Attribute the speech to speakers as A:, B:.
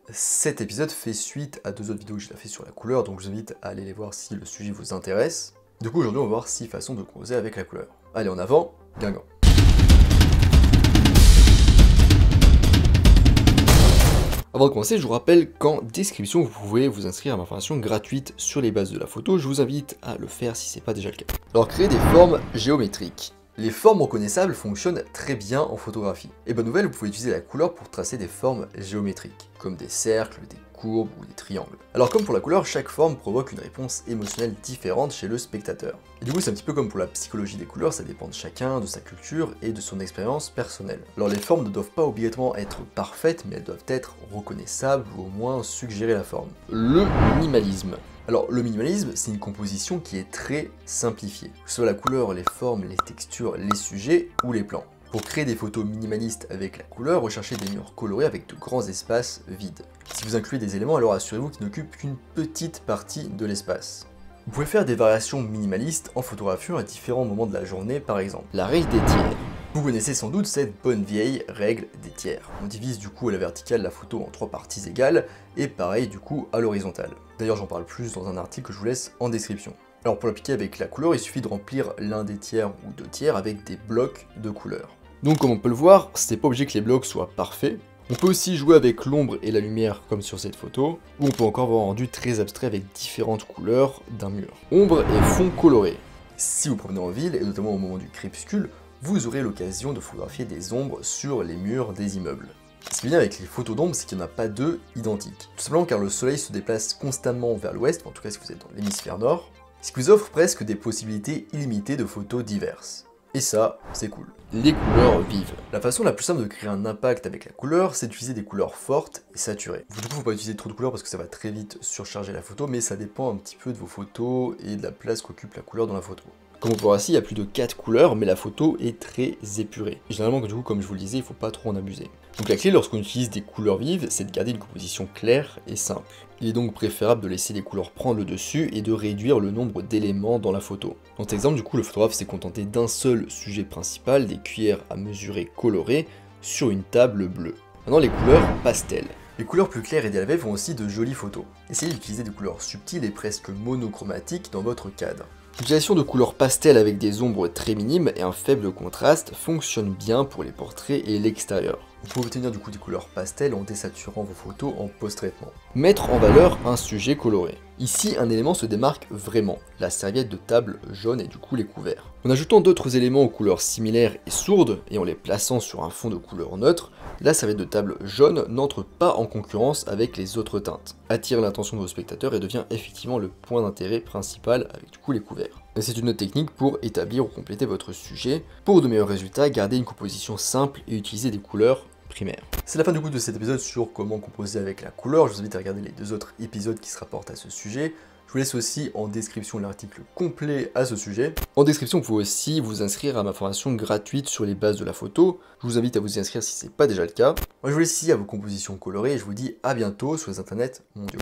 A: Cet épisode fait suite à 2 autres vidéos que j'ai fait sur la couleur, donc je vous invite à aller les voir si le sujet vous intéresse. Du coup aujourd'hui on va voir 6 façons de composer avec la couleur. Allez en avant, Guingamp. Avant de commencer, je vous rappelle qu'en description, vous pouvez vous inscrire à ma formation gratuite sur les bases de la photo. Je vous invite à le faire si ce n'est pas déjà le cas. Alors, créer des formes géométriques. Les formes reconnaissables fonctionnent très bien en photographie. Et bonne nouvelle, vous pouvez utiliser la couleur pour tracer des formes géométriques, comme des cercles, des courbes ou des triangles. Alors comme pour la couleur, chaque forme provoque une réponse émotionnelle différente chez le spectateur. Et du coup c'est un petit peu comme pour la psychologie des couleurs, ça dépend de chacun, de sa culture et de son expérience personnelle. Alors les formes ne doivent pas obligatoirement être parfaites, mais elles doivent être reconnaissables ou au moins suggérer la forme. Le minimalisme. Alors le minimalisme, c'est une composition qui est très simplifiée, que ce soit la couleur, les formes, les textures, les sujets ou les plans. Pour créer des photos minimalistes avec la couleur, recherchez des murs colorés avec de grands espaces vides. Si vous incluez des éléments, alors assurez-vous qu'ils n'occupent qu'une petite partie de l'espace. Vous pouvez faire des variations minimalistes en photographiant à différents moments de la journée par exemple. La règle des tiers. Vous connaissez sans doute cette bonne vieille règle des tiers. On divise du coup à la verticale la photo en 3 parties égales, et pareil du coup à l'horizontale. D'ailleurs j'en parle plus dans un article que je vous laisse en description. Alors pour l'appliquer avec la couleur, il suffit de remplir l'un des tiers ou 2 tiers avec des blocs de couleur. Donc comme on peut le voir, c'est pas obligé que les blocs soient parfaits. On peut aussi jouer avec l'ombre et la lumière comme sur cette photo, ou on peut encore avoir un rendu très abstrait avec différentes couleurs d'un mur. Ombre et fond coloré. Si vous promenez en ville, et notamment au moment du crépuscule, vous aurez l'occasion de photographier des ombres sur les murs des immeubles. Ce qui est bien avec les photos d'ombre, c'est qu'il n'y en a pas deux identiques. Tout simplement car le soleil se déplace constamment vers l'ouest, en tout cas si vous êtes dans l'hémisphère nord, ce qui vous offre presque des possibilités illimitées de photos diverses. Et ça, c'est cool. Les couleurs vives. La façon la plus simple de créer un impact avec la couleur, c'est d'utiliser des couleurs fortes et saturées. Du coup, faut pas utiliser trop de couleurs parce que ça va très vite surcharger la photo, mais ça dépend un petit peu de vos photos et de la place qu'occupe la couleur dans la photo. Comme on peut voir ici, il y a plus de 4 couleurs, mais la photo est très épurée. Et généralement, du coup, comme je vous le disais, il ne faut pas trop en abuser. Donc la clé lorsqu'on utilise des couleurs vives, c'est de garder une composition claire et simple. Il est donc préférable de laisser les couleurs prendre le dessus et de réduire le nombre d'éléments dans la photo. Dans cet exemple, du coup, le photographe s'est contenté d'un seul sujet principal, des cuillères à mesurer colorées, sur une table bleue. Maintenant, les couleurs pastel. Les couleurs plus claires et délavées font aussi de jolies photos. Essayez d'utiliser des couleurs subtiles et presque monochromatiques dans votre cadre. L'utilisation de couleurs pastel avec des ombres très minimes et un faible contraste fonctionne bien pour les portraits et l'extérieur. Vous pouvez obtenir du coup des couleurs pastel en désaturant vos photos en post-traitement. Mettre en valeur un sujet coloré. Ici, un élément se démarque vraiment, la serviette de table jaune et du coup les couverts. En ajoutant d'autres éléments aux couleurs similaires et sourdes et en les plaçant sur un fond de couleur neutre, la serviette de table jaune n'entre pas en concurrence avec les autres teintes, attire l'attention de vos spectateurs et devient effectivement le point d'intérêt principal avec du coup les couverts. C'est une autre technique pour établir ou compléter votre sujet. Pour de meilleurs résultats, gardez une composition simple et utilisez des couleurs primaires. C'est la fin du coup de cet épisode sur comment composer avec la couleur. Je vous invite à regarder les 2 autres épisodes qui se rapportent à ce sujet. Je vous laisse aussi en description l'article complet à ce sujet. En description, vous pouvez aussi vous inscrire à ma formation gratuite sur les bases de la photo. Je vous invite à vous y inscrire si ce n'est pas déjà le cas. Moi je vous laisse ici à vos compositions colorées et je vous dis à bientôt sur les internets mondiaux.